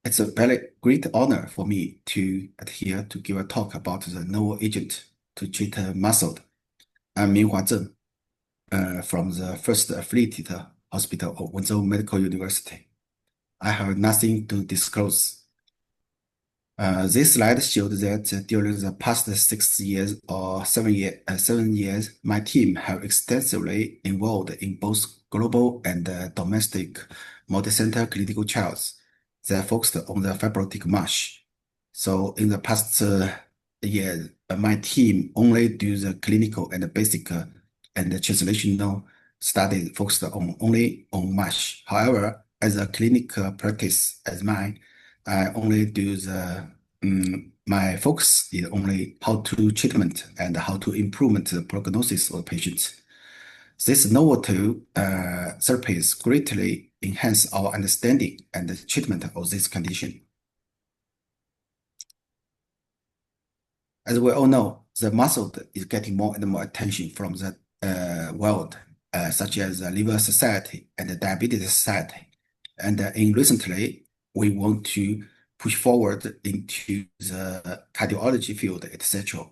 It's a very great honor for me to adhere to give a talk about the novel agent to treat MASLD. I'm Minghua Zheng from the first affiliated hospital of Wenzhou Medical University. I have nothing to disclose. This slide showed that during the past 6 years or 7 years, my team have extensively involved in both global and domestic multicenter clinical trials that focused on the fibrotic MASH. So in the past year, my team only do the clinical and basic and the translational studies focused only on MASH. However, as a clinical practice as mine, I only do my focus is only how to treatment and how to improve the prognosis of patients. This novel therapies greatly enhance our understanding and the treatment of this condition. As we all know, the MASLD is getting more and more attention from the world, such as the Liver Society and the Diabetes Society. And in recently, we want to push forward into the cardiology field, etc.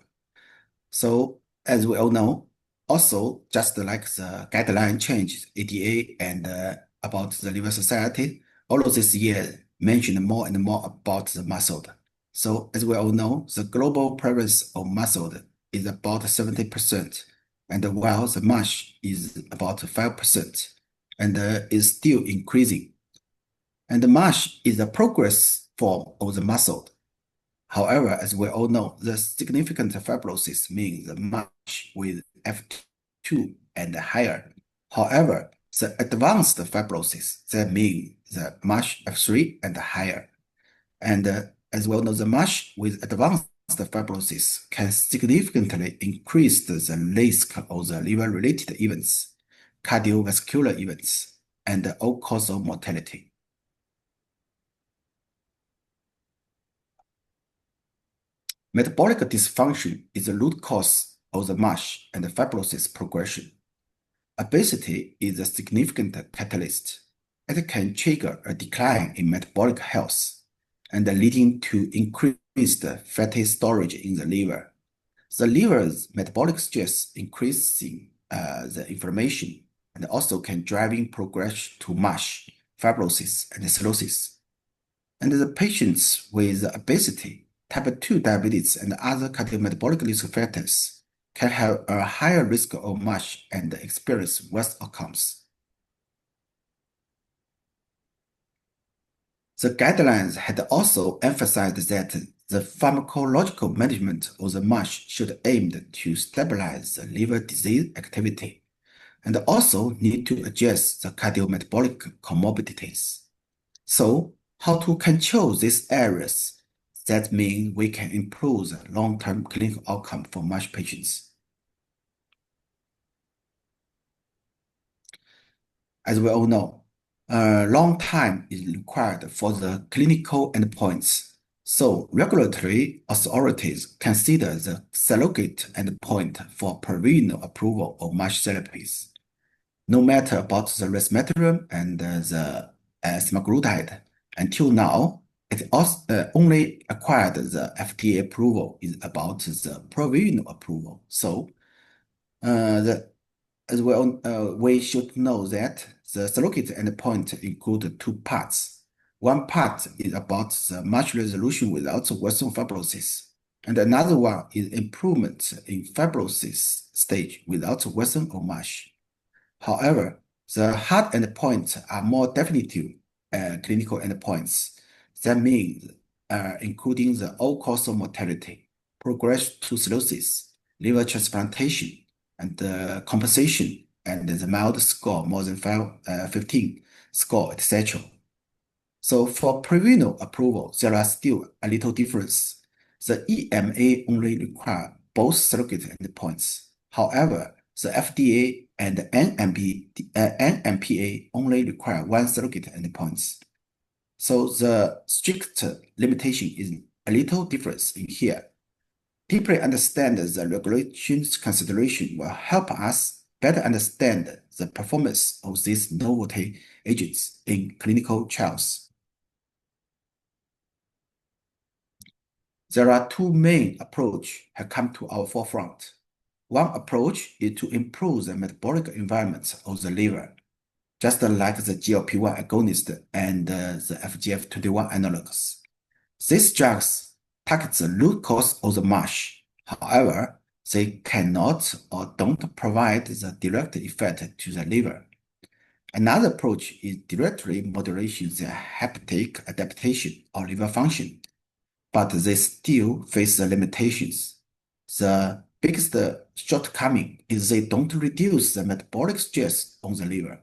So, as we all know, also just like the guideline changes, ADA and about the Liver Society, all of this year mentioned more and more about the MASLD. So, as we all know, the global prevalence of MASLD is about 70%, and while the MASH is about 5%, and is still increasing. And the MASH is a progress form of the MASLD. However, as we all know, the significant fibrosis means the MASH with F2 and higher. However, the advanced fibrosis, that means the MASH F3 and higher. And as well know, the MASH with advanced fibrosis can significantly increase the risk of the liver-related events, cardiovascular events, and all-cause of mortality. Metabolic dysfunction is the root cause of the MASH and fibrosis progression. Obesity is a significant catalyst. It can trigger a decline in metabolic health and leading to increased fatty storage in the liver. The liver's metabolic stress increasing the inflammation and also can driving progression to MASH, fibrosis, and cirrhosis. And the patients with obesity, type 2 diabetes, and other cardiometabolic risk factors can have a higher risk of MASH and experience worse outcomes. The guidelines had also emphasized that the pharmacological management of the MASH should aim to stabilize the liver disease activity and also need to address the cardiometabolic comorbidities. So, how to control these areas? That means we can improve the long-term clinical outcome for MASH patients. As we all know, a long time is required for the clinical endpoints. So regulatory authorities consider the surrogate endpoint for provisional approval of MASH therapies. No matter about the resmetirom and the semaglutide, until now, it also only acquired the FDA approval is about the provisional approval. So, as well, we should know that the surrogate endpoint include two parts. One part is about the MASH resolution without worsening fibrosis, and another one is improvement in fibrosis stage without worsening of MASH. However, the hard endpoints are more definitive clinical endpoints. That means including the all-cause of mortality, progression to cirrhosis, liver transplantation, and compensation, and the mild score more than 15 score, etc. So for provisional approval, there are still a little difference. The EMA only require both surrogate endpoints. However, the FDA and NMPA only require one surrogate endpoints. So the strict limitation is a little difference in here. Deeply understand the regulations consideration will help us better understand the performance of these novelty agents in clinical trials. there are two main approaches have come to our forefront. One approach is to improve the metabolic environment of the liver, just like the GLP-1 agonist and the FGF21 analogs. These drugs target the root cause of the MASH. However, they cannot or don't provide the direct effect to the liver. Another approach is directly modulation the hepatic adaptation or liver function, but they still face the limitations. The biggest shortcoming is they don't reduce the metabolic stress on the liver.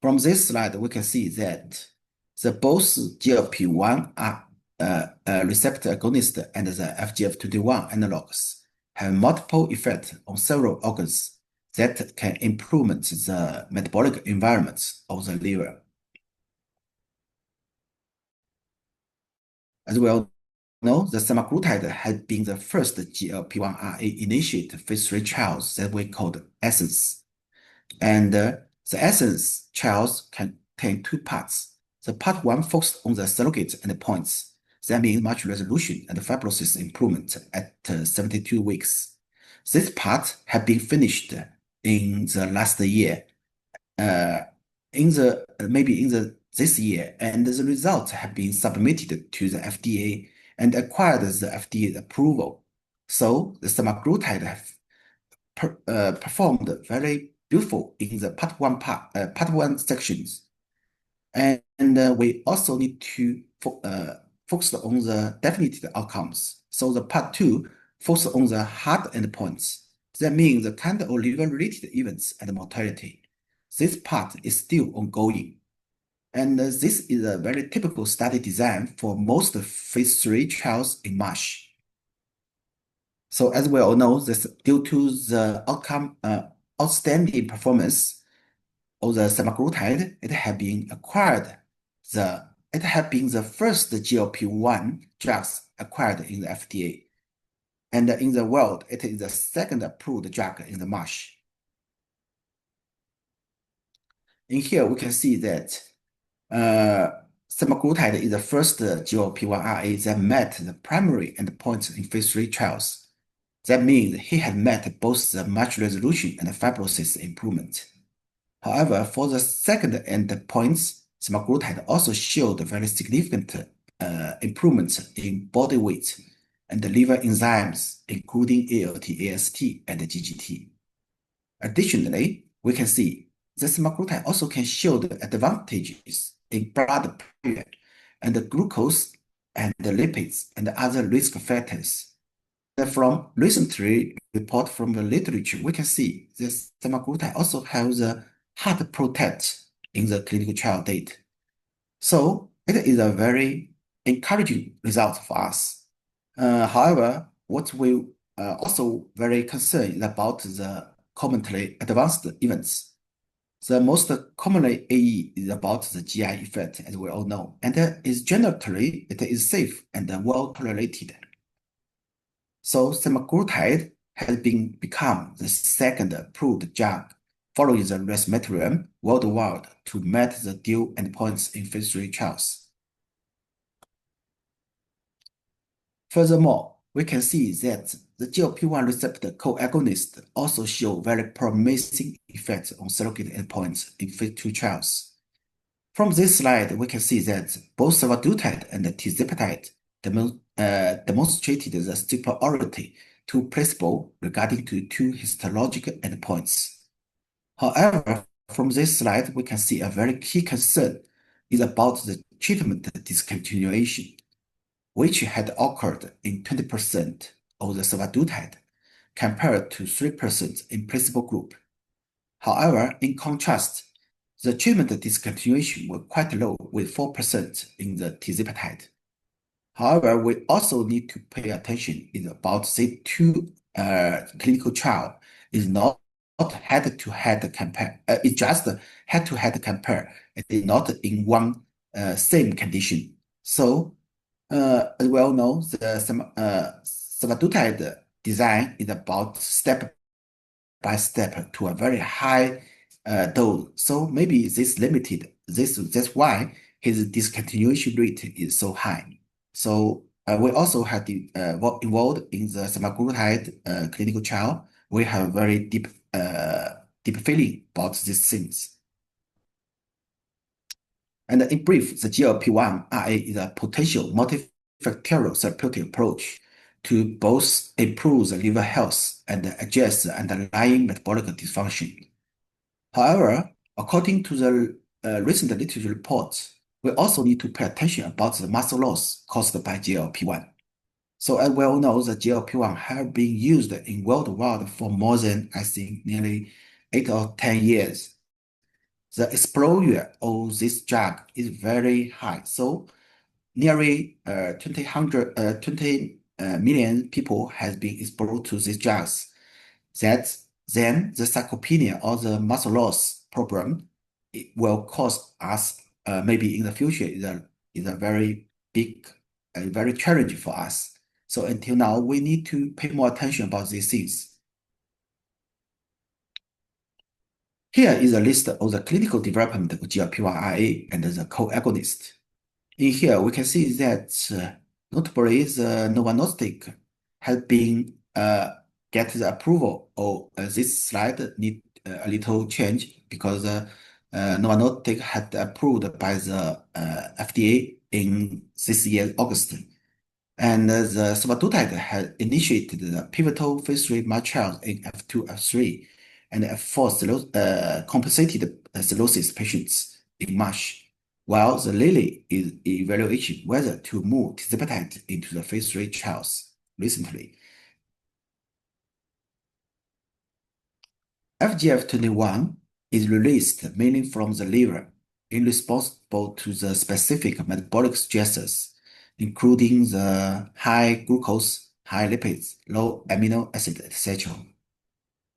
From this slide, we can see that both GLP-1 receptor agonist and the FGF21 analogs have multiple effects on several organs that can improve the metabolic environment of the liver. As we all know, the semaglutide has been the first GLP-1 initiated phase 3 trials that we called ESSENCE. And the ESSENCE trials contain two parts. The part 1 focused on the surrogate endpoints. That means MASH resolution and fibrosis improvement at 72 weeks. This part had been finished in the last year, this year, and the results have been submitted to the FDA and acquired the FDA approval. So the semaglutide have performed very beautiful in the part one sections, and we also need to focus on the definitive outcomes. So the part 2 focuses on the hard endpoints. That means the kind of liver-related events and mortality. This part is still ongoing. And this is a very typical study design for most phase 3 trials in MASH. So as we all know, this due to the outstanding performance of the semaglutide, it has been the first GLP-1 drugs acquired in the FDA. And in the world, it is the second approved drug in the MASH. In here, we can see that semaglutide is the first GLP-1 that met the primary endpoints in phase 3 trials. That means he had met both the MASH resolution and fibrosis improvement. However, for the second endpoints, semaglutide also showed very significant improvements in body weight and the liver enzymes, including ALT, AST, and GGT. Additionally, we can see the semaglutide also can show the advantages in blood pressure and the glucose and the lipids and the other risk factors. From recently report from the literature, we can see this semaglutide also has a heart protect in the clinical trial data. So it is a very encouraging result for us. However, what we also very concerned about the commonly advanced events. The most commonly AE is about the GI effect, as we all know, and it is safe and well tolerated. So semaglutide has become the second approved drug following the resmetirom worldwide to meet the dual endpoints in phase 3 trials. Furthermore, we can see that the GLP-1 receptor co-agonists also show very promising effects on surrogate endpoints in phase 2 trials. From this slide, we can see that both survodutide and tirzepatide demonstrated the superiority to placebo regarding to two histological endpoints. However, from this slide, we can see a very key concern is about the treatment discontinuation, which had occurred in 20% of the survodutide compared to 3% in placebo group. However, in contrast, the treatment discontinuation were quite low with 4% in the tirzepatide. However, we also need to pay attention in about the two clinical trial is not head-to-head compare. It's just head-to-head compare. It is not in one same condition. So, as we all know, the survodutide design is about step by step to a very high dose. So maybe this limited. That's why his discontinuation rate is so high. So we also had involved in the semaglutide clinical trial. We have very deep feeling about these things. And in brief, the GLP-1 RA is a potential multifactorial therapeutic approach to both improve the liver health and address the underlying metabolic dysfunction. However, according to the recent literature reports, we also need to pay attention about the muscle loss caused by GLP-1. So as we all know, the GLP-1 have been used in worldwide for more than, I think, nearly 8 or 10 years. The exposure of this drug is very high. So nearly 20 million people has been exposed to these drugs. That then the sarcopenia or the muscle loss problem it will cause us maybe in the future is a very big, very challenging for us. So until now, we need to pay more attention about these things. Here is a list of the clinical development of GLP-1RA and the co-agonist. In here, we can see that notably the Novonostic has been get the approval of this slide need a little change because Novonostic had approved by the FDA in this year August. And the semaglutide had initiated the pivotal phase 3 MASLD trials in F2, F3, and F4 compensated cirrhosis patients in March, while the Lilly is evaluating whether to move tirzepatide into the phase 3 trials recently. FGF21 is released mainly from the liver in responsible to the specific metabolic stressors, including the high glucose, high lipids, low amino acid, etc.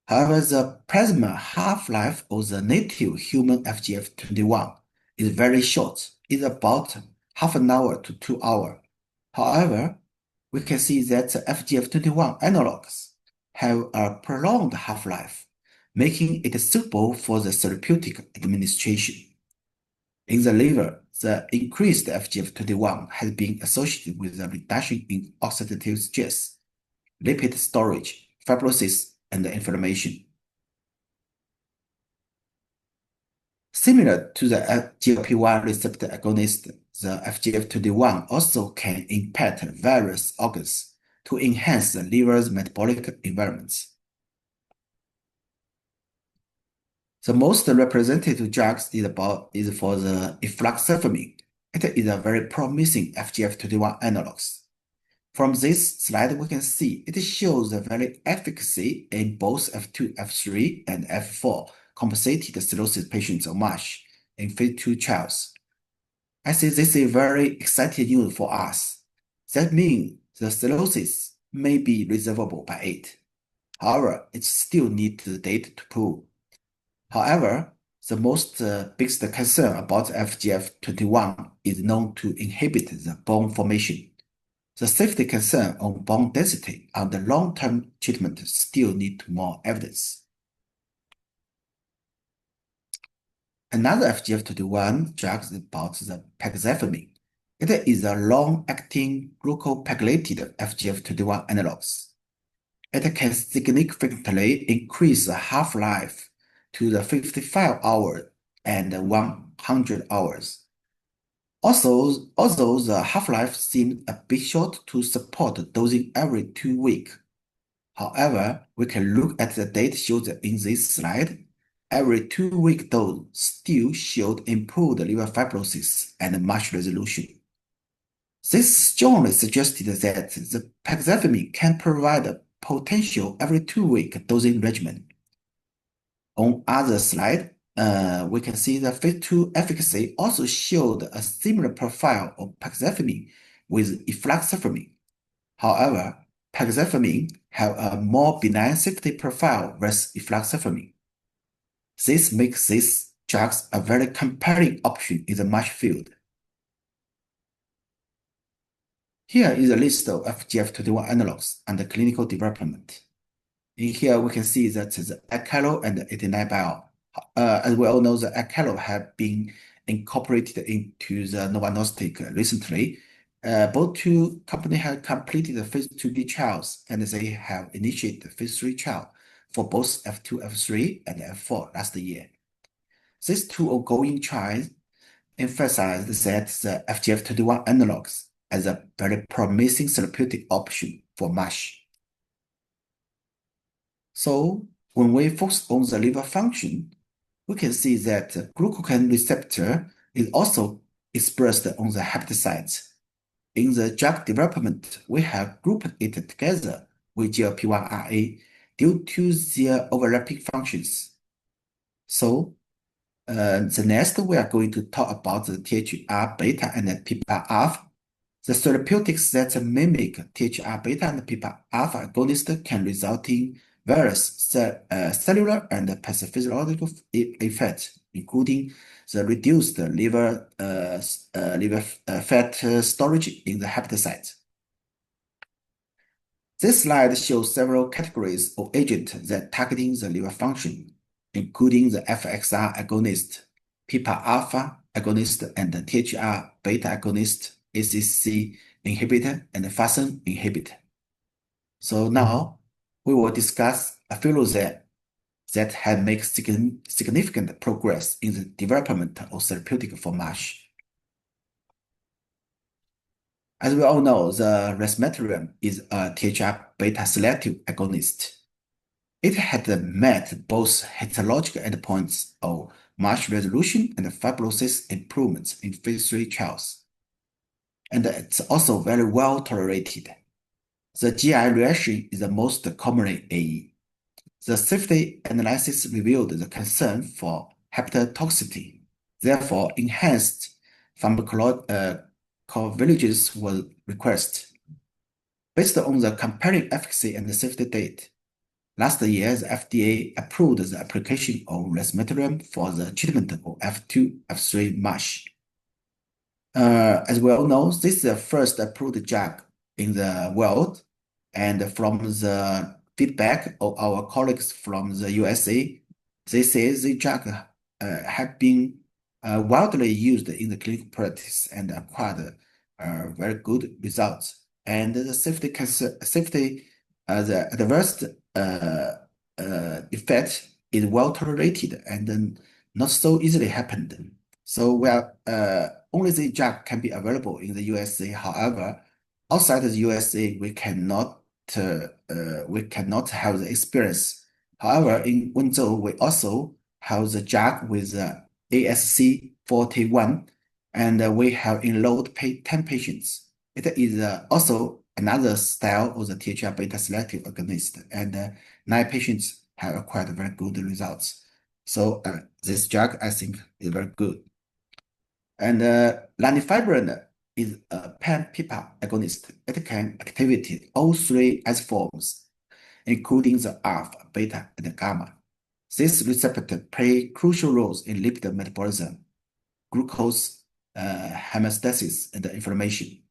However, the plasma half-life of the native human FGF21 is very short. It's about half an hour to 2 hours. However, we can see that the FGF21 analogs have a prolonged half-life, making it suitable for the therapeutic administration. In the liver, the increased FGF21 has been associated with a reduction in oxidative stress, lipid storage, fibrosis, and inflammation. Similar to the GLP-1 receptor agonist, the FGF21 also can impact various organs to enhance the liver's metabolic environments. The most representative drugs is for the efruxifermin. It is a very promising FGF21 analogs. From this slide, we can see it shows the very efficacy in both F2, F3, and F4 compensated cirrhosis patients of MASH in phase 2 trials. I think this is very exciting news for us. That means the cirrhosis may be resolvable by it. However, it still needs the data to prove. However, the most biggest concern about FGF21 is known to inhibit the bone formation. The safety concern on bone density and the long-term treatment still need more evidence. Another FGF21 drug is about the pegfilgrastim. It is a long-acting glucopegylated FGF21 analogs. It can significantly increase the half-life to the 55 hours and 100 hours. Also, although the half-life seems a bit short to support dosing every 2 weeks. However, we can look at the data shown in this slide. Every 2-week dose still showed improved liver fibrosis and MASH resolution. This strongly suggested that the pegfilgrastim can provide a potential every 2-week dosing regimen. On other slide, we can see the phase 2 efficacy also showed a similar profile of pegfilgrastim with efruxifermin. However, pegfilgrastim have a more benign safety profile versus efruxifermin. This makes these drugs a very compelling option in the MASH field. Here is a list of FGF21 analogs under clinical development. In here, we can see that the Acalo and 89Bio. As we all know, the Acalo have been incorporated into the Novanostic recently. Both two companies have completed the phase 2B trials, and they have initiated the phase 3 trial for both F2, F3, and F4 last year. These two ongoing trials emphasize that the FGF21 analogs as a very promising therapeutic option for MASH. So when we focus on the liver function, we can see that the glucagon receptor is also expressed on the hepatocytes. In the drug development, we have grouped it together with GLP-1RA due to their overlapping functions. So the next, we are going to talk about the THR beta and the PPAR alpha. The therapeutics that mimic THR beta and PPAR alpha agonist can result in various cellular and pathophysiological effects, including the reduced liver fat storage in the hepatocyte. This slide shows several categories of agents that targeting the liver function, including the FXR agonist, PPAR alpha agonist, and the THR beta agonist, ACC inhibitor, and FASN inhibitor. So now we will discuss a few that have made significant progress in the development of therapeutic for MASH. As we all know, the resmetirom is a THR beta selective agonist. It had met both histological endpoints of MASH resolution and fibrosis improvements in phase 3 trials. And it's also very well tolerated. The GI reaction is the most common AE. The safety analysis revealed the concern for hepatotoxicity. Therefore, enhanced pharmacovigilance was requested. Based on the comparing efficacy and the safety data, last year, the FDA approved the application of resmetirom for the treatment of F2, F3 MASH. As we all know, this is the first approved drug in the world, and from the feedback of our colleagues from the USA, they say the drug have been widely used in the clinical practice and acquired very good results. And the the adverse effect is well tolerated and not so easily happened. So only the drug can be available in the USA. However, outside the USA, we cannot have the experience. However, in Wenzhou, we also have the drug with ASC 41, and we have enrolled 10 patients. It is also another style of the THR beta selective agonist, and 9 patients have acquired very good results. So this drug, I think, is very good. And lanifibranor is a pan-PPAR agonist. It can activate all 3 isoforms, including the alpha, beta, and gamma. These receptors play crucial roles in lipid metabolism, glucose homeostasis, and inflammation.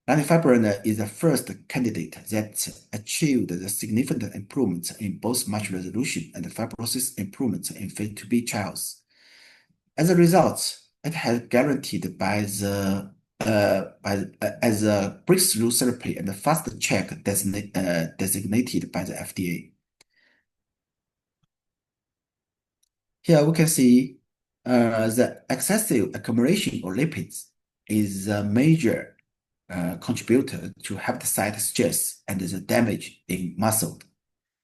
Lanifibranor is the first candidate that achieved the significant improvements in both MASH resolution and fibrosis improvements in phase 2B trials. As a result, it has guaranteed as a breakthrough therapy and fast track designated by the FDA. Here we can see the excessive accumulation of lipids is a major contributor to hepatocyte stress and the damage in muscle.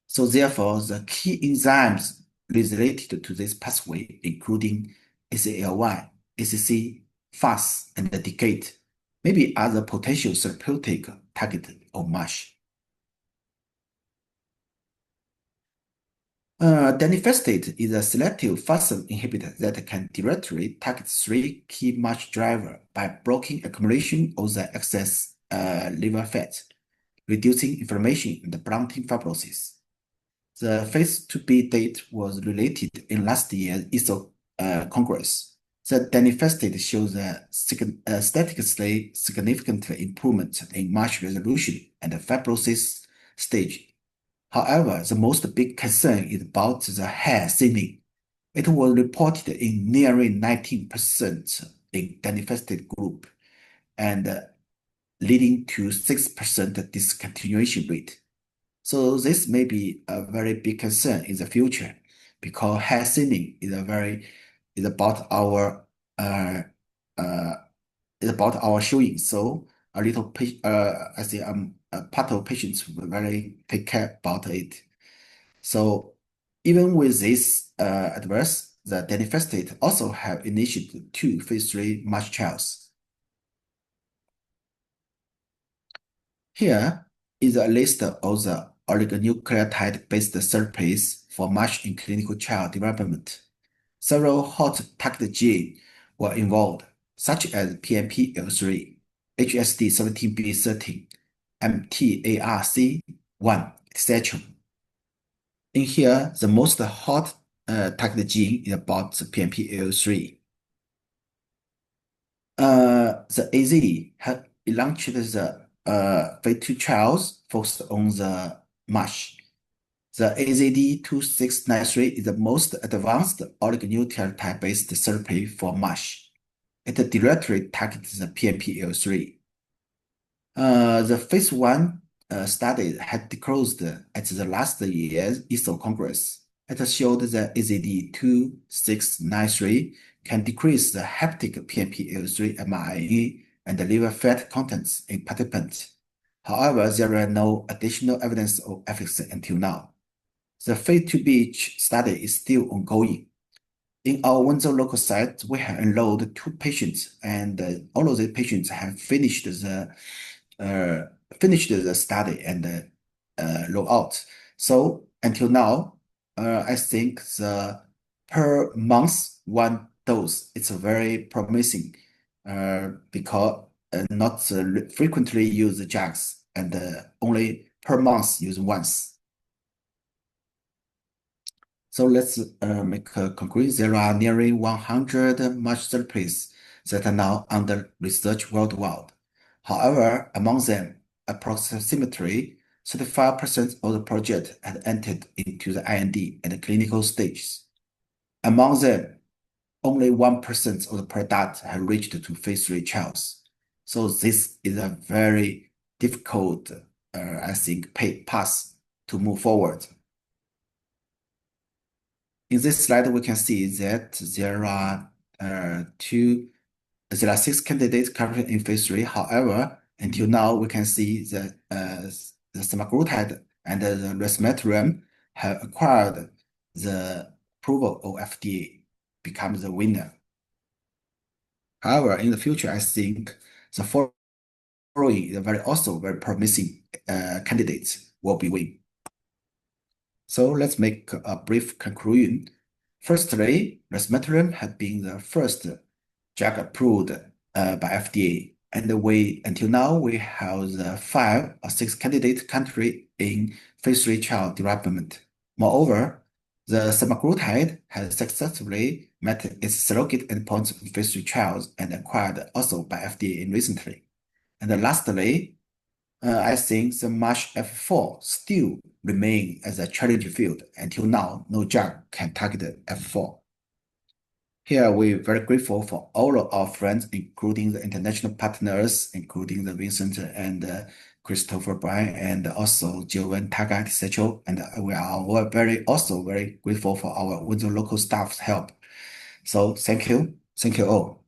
So therefore, the key enzymes related to this pathway, including ACLY, ACC, FAS, and the DGAT, may be other potential therapeutic target of MASH. Denifestate is a selective FASN inhibitor that can directly target 3 key MASH drivers by blocking accumulation of the excess liver fat, reducing inflammation, and blunting fibrosis. The phase 2B data was related in last year's EASL Congress. The denifestate shows a statistically significant improvement in MASH resolution and the fibrosis stage. However, the most big concern is about the hair thinning. It was reported in nearly 19% in manifested group and leading to 6% discontinuation rate. So this may be a very big concern in the future because hair thinning is about our uh, uh, is about our showing. So I think a part of patients will very take care about it. So even with this adverse, the Denifestate also have initiated two phase 3 MASH trials. Here is a list of the oligonucleotide-based therapies for MASH in clinical trial development. Several hot target genes were involved, such as PNPL3, HSD17B13, MTARC1, etc. In here, the most hot target gene is about PNPL3. The AZ had launched the phase 2 trials focused on the MASH. The AZD2693 is the most advanced oligonucleotide-based therapy for MASH. It directly targets the PNPL3. The phase 1 study had closed at the last year's EASL Congress. It showed that AZD2693 can decrease the hepatic PNPL3 mRNA and the liver fat contents in participants. However, there are no additional evidence of efficacy until now. The phase 2B study is still ongoing. In our Wenzhou local site, we have enrolled 2 patients, and all of the patients have uh, finished the study and roll out. So until now, I think the per month one dose it's very promising because not frequently use drugs and only per month use once. So let's make a conclusion. There are nearly 100 MASH therapies that are now under research worldwide. However, among them, approximately 35% of the project had entered into the IND and the clinical stages. Among them, only 1% of the product have reached to phase 3 trials. So this is a very difficult, I think, path to move forward. In this slide, we can see that there are 6 candidates currently in phase 3. However, until now, we can see that the semaglutide and the resmetirom have acquired the approval of FDA, become the winner. However, in the future, I think the following also very promising candidates will be win. So let's make a brief conclusion. Firstly, resmetirom has been the first drug approved by FDA, and until now we have the 5 or 6 candidates currently in phase 3 trial development. Moreover, the semaglutide has successfully met its surrogate endpoints in phase 3 trials and acquired also by FDA recently. And lastly, I think the MASH F4 still remain as a challenge field. Until now, no drug can target F4. Here, we're very grateful for all of our friends, including the international partners, including the Vincent and Christopher Bryan, and also Jovan Taga, etc. And we are also very grateful for our Wenzhou local staff's help. So thank you all.